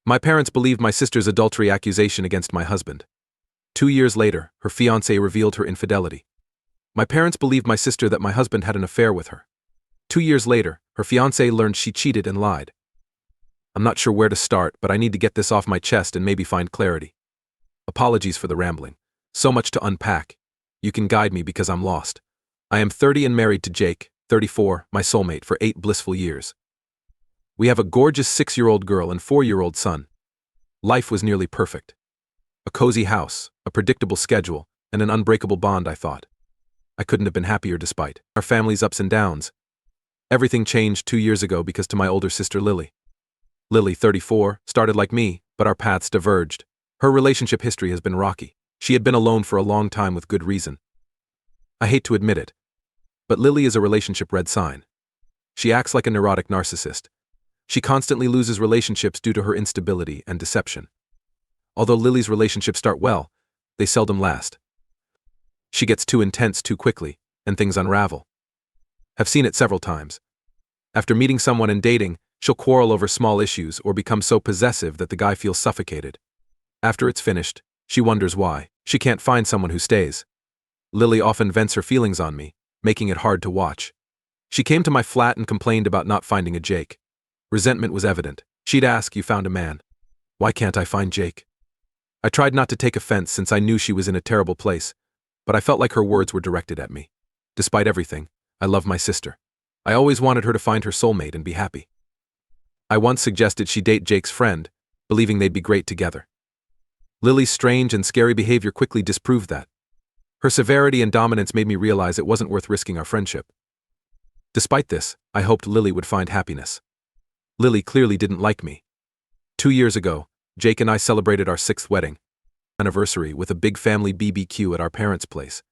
My parents believed my sister's adultery accusation against my husband. 2 years later, her fiancé revealed her infidelity. My parents believed my sister that my husband had an affair with her. 2 years later, her fiancé learned she cheated and lied. I'm not sure where to start, but I need to get this off my chest and maybe find clarity. Apologies for the rambling. So much to unpack. You can guide me because I'm lost. I am 30 and married to Jake, 34, my soulmate, for 8 blissful years. We have a gorgeous 6-year-old girl and 4-year-old son. Life was nearly perfect. A cozy house, a predictable schedule, and an unbreakable bond, I thought. I couldn't have been happier despite our family's ups and downs. Everything changed 2 years ago because to my older sister Lily. Lily, 34, started like me, but our paths diverged. Her relationship history has been rocky. She had been alone for a long time with good reason. I hate to admit it, but Lily is a relationship red sign. She acts like a neurotic narcissist. She constantly loses relationships due to her instability and deception. Although Lily's relationships start well, they seldom last. She gets too intense too quickly, and things unravel. Have seen it several times. After meeting someone and dating, she'll quarrel over small issues or become so possessive that the guy feels suffocated. After it's finished, she wonders why. She can't find someone who stays. Lily often vents her feelings on me, making it hard to watch. She came to my flat and complained about not finding a Jake. Resentment was evident. She'd ask, "You found a man. Why can't I find Jake?" I tried not to take offense since I knew she was in a terrible place, but I felt like her words were directed at me. Despite everything, I love my sister. I always wanted her to find her soulmate and be happy. I once suggested she date Jake's friend, believing they'd be great together. Lily's strange and scary behavior quickly disproved that. Her severity and dominance made me realize it wasn't worth risking our friendship. Despite this, I hoped Lily would find happiness. Lily clearly didn't like me. 2 years ago, Jake and I celebrated our 6th wedding anniversary with a big family BBQ at our parents' place.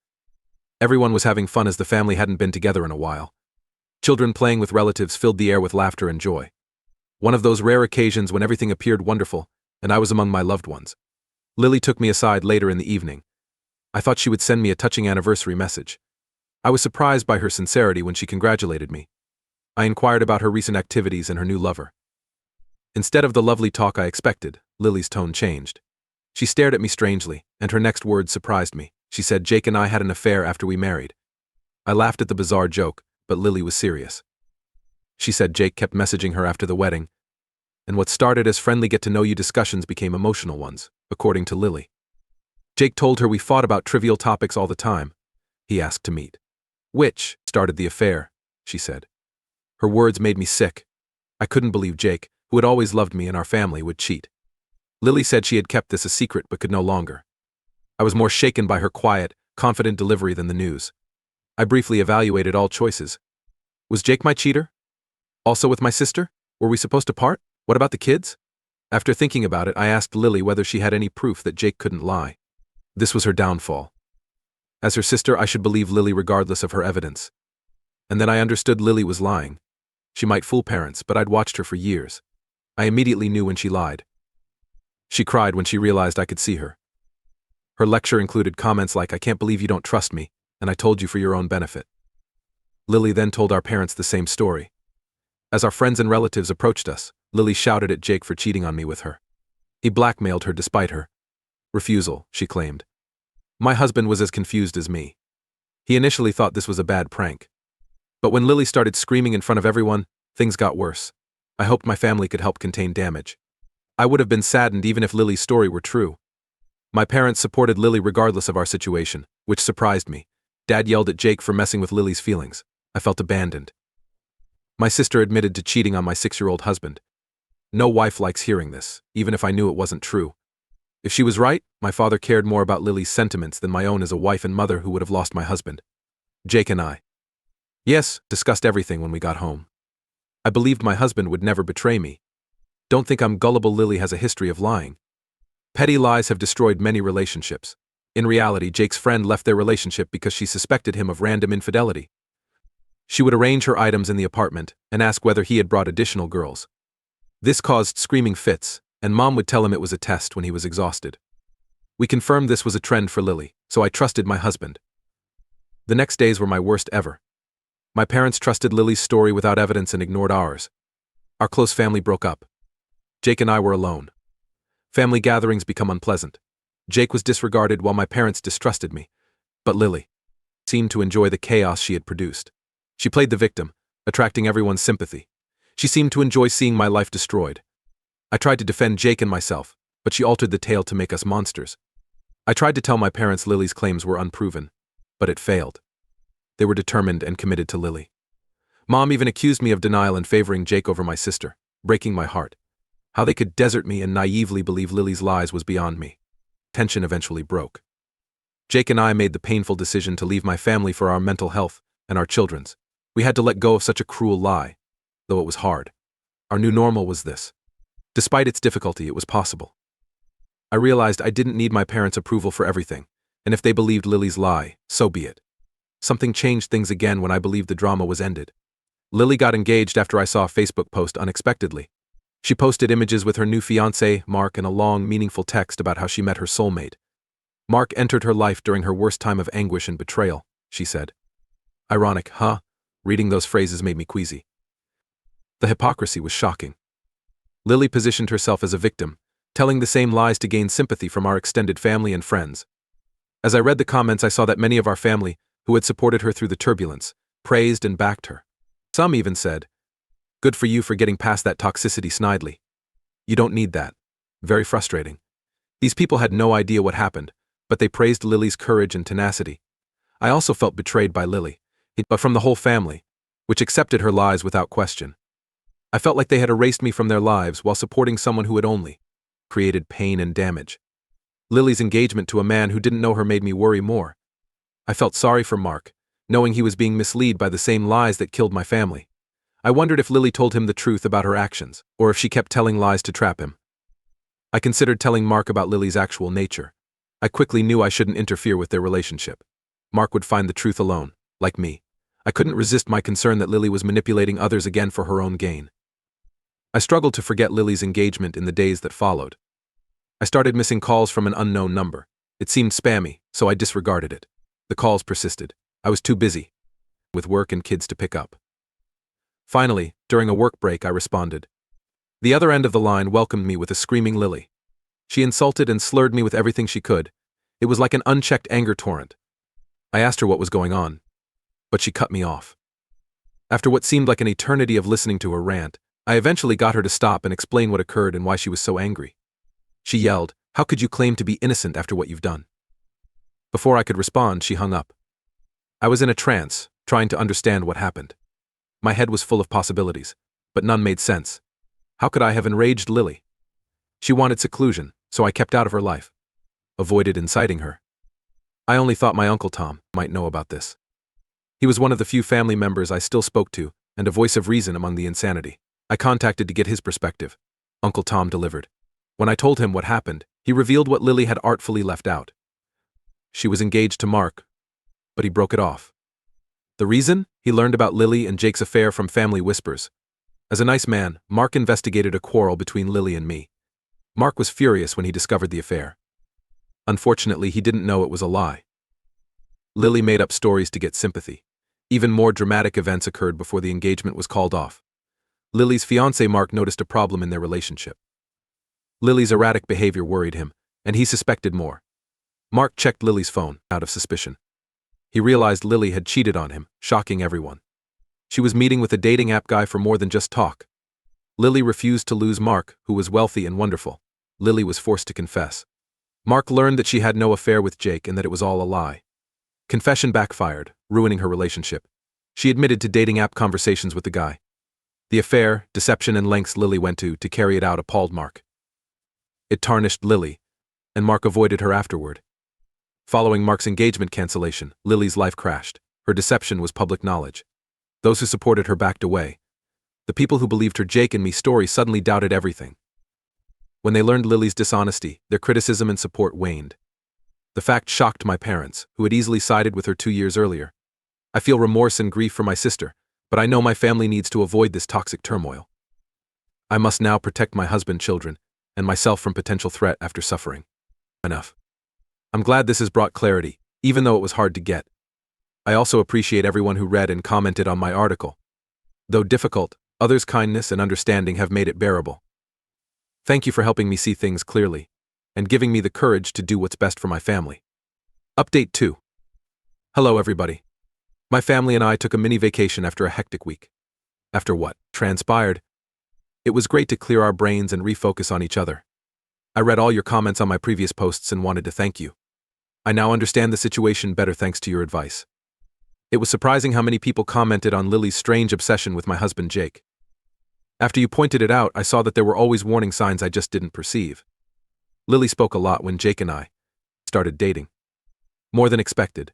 Everyone was having fun as the family hadn't been together in a while. Children playing with relatives filled the air with laughter and joy. One of those rare occasions when everything appeared wonderful, and I was among my loved ones. Lily took me aside later in the evening. I thought she would send me a touching anniversary message. I was surprised by her sincerity when she congratulated me. I inquired about her recent activities and her new lover. Instead of the lovely talk I expected, Lily's tone changed. She stared at me strangely, and her next words surprised me. She said Jake and I had an affair after we married. I laughed at the bizarre joke, but Lily was serious. She said Jake kept messaging her after the wedding, and what started as friendly get-to-know-you discussions became emotional ones, according to Lily. Jake told her we fought about trivial topics all the time. He asked to meet. Which started the affair, she said. Her words made me sick. I couldn't believe Jake, who had always loved me and our family, would cheat. Lily said she had kept this a secret but could no longer. I was more shaken by her quiet, confident delivery than the news. I briefly evaluated all choices. Was Jake my cheater? Also with my sister? Were we supposed to part? What about the kids? After thinking about it, I asked Lily whether she had any proof that Jake couldn't lie. This was her downfall. As her sister, I should believe Lily regardless of her evidence. And then I understood Lily was lying. She might fool parents, but I'd watched her for years. I immediately knew when she lied. She cried when she realized I could see her. Her lecture included comments like, "I can't believe you don't trust me, and I told you for your own benefit." Lily then told our parents the same story. As our friends and relatives approached us, Lily shouted at Jake for cheating on me with her. He blackmailed her despite her refusal, she claimed. My husband was as confused as me. He initially thought this was a bad prank. But when Lily started screaming in front of everyone, things got worse. I hoped my family could help contain damage. I would have been saddened even if Lily's story were true. My parents supported Lily regardless of our situation, which surprised me. Dad yelled at Jake for messing with Lily's feelings. I felt abandoned. My sister admitted to cheating on my 6-year-old husband. No wife likes hearing this, even if I knew it wasn't true. If she was right, my father cared more about Lily's sentiments than my own as a wife and mother who would have lost my husband. Jake and I, yes, discussed everything when we got home. I believed my husband would never betray me. Don't think I'm gullible. Lily has a history of lying. Petty lies have destroyed many relationships. In reality, Jake's friend left their relationship because she suspected him of random infidelity. She would arrange her items in the apartment and ask whether he had brought additional girls. This caused screaming fits, and Mom would tell him it was a test when he was exhausted. We confirmed this was a trend for Lily, so I trusted my husband. The next days were my worst ever. My parents trusted Lily's story without evidence and ignored ours. Our close family broke up. Jake and I were alone. Family gatherings become unpleasant. Jake was disregarded while my parents distrusted me. But Lily seemed to enjoy the chaos she had produced. She played the victim, attracting everyone's sympathy. She seemed to enjoy seeing my life destroyed. I tried to defend Jake and myself, but she altered the tale to make us monsters. I tried to tell my parents Lily's claims were unproven, but it failed. They were determined and committed to Lily. Mom even accused me of denial and favoring Jake over my sister, breaking my heart. How they could desert me and naively believe Lily's lies was beyond me. Tension eventually broke. Jake and I made the painful decision to leave my family for our mental health and our children's. We had to let go of such a cruel lie, though it was hard. Our new normal was this. Despite its difficulty, it was possible. I realized I didn't need my parents' approval for everything, and if they believed Lily's lie, so be it. Something changed things again when I believed the drama was ended. Lily got engaged after I saw a Facebook post unexpectedly. She posted images with her new fiancé, Mark, and a long, meaningful text about how she met her soulmate. Mark entered her life during her worst time of anguish and betrayal, she said. Ironic, huh? Reading those phrases made me queasy. The hypocrisy was shocking. Lily positioned herself as a victim, telling the same lies to gain sympathy from our extended family and friends. As I read the comments, I saw that many of our family, who had supported her through the turbulence, praised and backed her. Some even said, "Good for you for getting past that toxicity snidely. You don't need that." Very frustrating. These people had no idea what happened, but they praised Lily's courage and tenacity. I also felt betrayed by Lily, but from the whole family, which accepted her lies without question. I felt like they had erased me from their lives while supporting someone who had only created pain and damage. Lily's engagement to a man who didn't know her made me worry more. I felt sorry for Mark, knowing he was being misled by the same lies that killed my family. I wondered if Lily told him the truth about her actions, or if she kept telling lies to trap him. I considered telling Mark about Lily's actual nature. I quickly knew I shouldn't interfere with their relationship. Mark would find the truth alone, like me. I couldn't resist my concern that Lily was manipulating others again for her own gain. I struggled to forget Lily's engagement in the days that followed. I started missing calls from an unknown number. It seemed spammy, so I disregarded it. The calls persisted. I was too busy with work and kids to pick up. Finally, during a work break, I responded. The other end of the line welcomed me with a screaming Lily. She insulted and slurred me with everything she could. It was like an unchecked anger torrent. I asked her what was going on, but she cut me off. After what seemed like an eternity of listening to her rant, I eventually got her to stop and explain what occurred and why she was so angry. She yelled, "How could you claim to be innocent after what you've done?" Before I could respond, she hung up. I was in a trance, trying to understand what happened. My head was full of possibilities, but none made sense. How could I have enraged Lily? She wanted seclusion, so I kept out of her life. Avoided inciting her. I only thought my Uncle Tom might know about this. He was one of the few family members I still spoke to, and a voice of reason among the insanity. I contacted to get his perspective. Uncle Tom delivered. When I told him what happened, he revealed what Lily had artfully left out. She was engaged to Mark, but he broke it off. The reason? He learned about Lily and Jake's affair from family whispers. As a nice man, Mark investigated a quarrel between Lily and me. Mark was furious when he discovered the affair. Unfortunately, he didn't know it was a lie. Lily made up stories to get sympathy. Even more dramatic events occurred before the engagement was called off. Lily's fiancé Mark noticed a problem in their relationship. Lily's erratic behavior worried him, and he suspected more. Mark checked Lily's phone, out of suspicion. He realized Lily had cheated on him, shocking everyone. She was meeting with a dating app guy for more than just talk. Lily refused to lose Mark, who was wealthy and wonderful. Lily was forced to confess. Mark learned that she had no affair with Jake and that it was all a lie. Confession backfired, ruining her relationship. She admitted to dating app conversations with the guy. The affair, deception, and lengths Lily went to carry it out appalled Mark. It tarnished Lily, and Mark avoided her afterward. Following Mark's engagement cancellation, Lily's life crashed. Her deception was public knowledge. Those who supported her backed away. The people who believed her Jake and me story suddenly doubted everything. When they learned Lily's dishonesty, their criticism and support waned. The fact shocked my parents, who had easily sided with her 2 years earlier. I feel remorse and grief for my sister, but I know my family needs to avoid this toxic turmoil. I must now protect my husband, children, and myself from potential threat after suffering enough. I'm glad this has brought clarity, even though it was hard to get. I also appreciate everyone who read and commented on my article. Though difficult, others' kindness and understanding have made it bearable. Thank you for helping me see things clearly and giving me the courage to do what's best for my family. Update 2. Hello, everybody. My family and I took a mini vacation after a hectic week. After what transpired, it was great to clear our brains and refocus on each other. I read all your comments on my previous posts and wanted to thank you. I now understand the situation better thanks to your advice. It was surprising how many people commented on Lily's strange obsession with my husband Jake. After you pointed it out, I saw that there were always warning signs I just didn't perceive. Lily spoke a lot when Jake and I started dating. More than expected.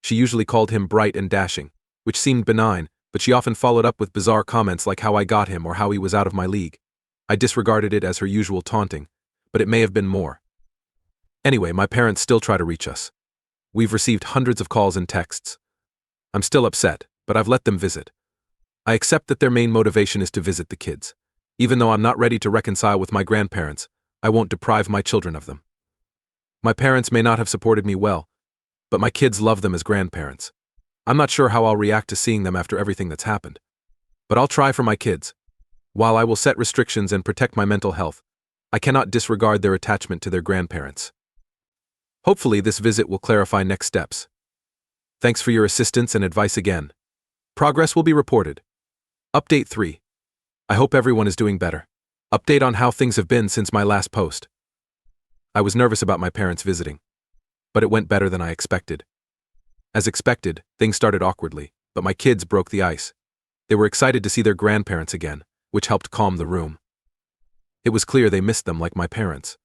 She usually called him bright and dashing, which seemed benign, but she often followed up with bizarre comments like how I got him or how he was out of my league. I disregarded it as her usual taunting, but it may have been more. Anyway, my parents still try to reach us. We've received hundreds of calls and texts. I'm still upset, but I've let them visit. I accept that their main motivation is to visit the kids. Even though I'm not ready to reconcile with my grandparents, I won't deprive my children of them. My parents may not have supported me well, but my kids love them as grandparents. I'm not sure how I'll react to seeing them after everything that's happened. But I'll try for my kids. While I will set restrictions and protect my mental health, I cannot disregard their attachment to their grandparents. Hopefully, this visit will clarify next steps. Thanks for your assistance and advice again. Progress will be reported. Update 3. I hope everyone is doing better. Update on how things have been since my last post. I was nervous about my parents visiting, but it went better than I expected. As expected, things started awkwardly, but my kids broke the ice. They were excited to see their grandparents again, which helped calm the room. It was clear they missed them like my parents.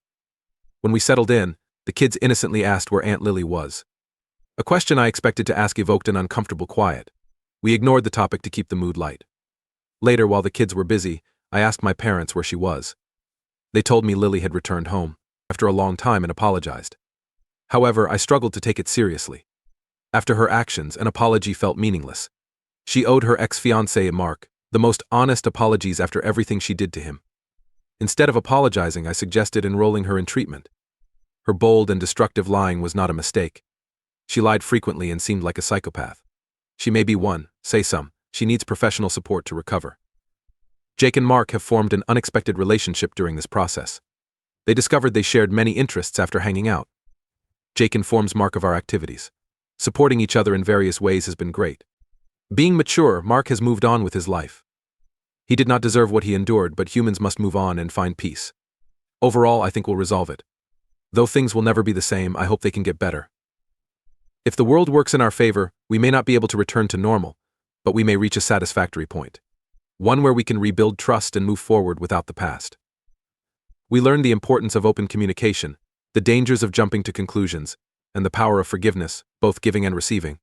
When we settled in, the kids innocently asked where Aunt Lily was. A question I expected to ask evoked an uncomfortable quiet. We ignored the topic to keep the mood light. Later, while the kids were busy, I asked my parents where she was. They told me Lily had returned home after a long time and apologized. However, I struggled to take it seriously. After her actions, an apology felt meaningless. She owed her ex-fiancé Mark the most honest apologies after everything she did to him. Instead of apologizing, I suggested enrolling her in treatment. Her bold and destructive lying was not a mistake. She lied frequently and seemed like a psychopath. She may be one, say some. She needs professional support to recover. Jake and Mark have formed an unexpected relationship during this process. They discovered they shared many interests after hanging out. Jake informs Mark of our activities. Supporting each other in various ways has been great. Being mature, Mark has moved on with his life. He did not deserve what he endured, but humans must move on and find peace. Overall, I think we'll resolve it. Though things will never be the same, I hope they can get better. If the world works in our favor, we may not be able to return to normal, but we may reach a satisfactory point. One where we can rebuild trust and move forward without the past. We learned the importance of open communication, the dangers of jumping to conclusions, and the power of forgiveness, both giving and receiving.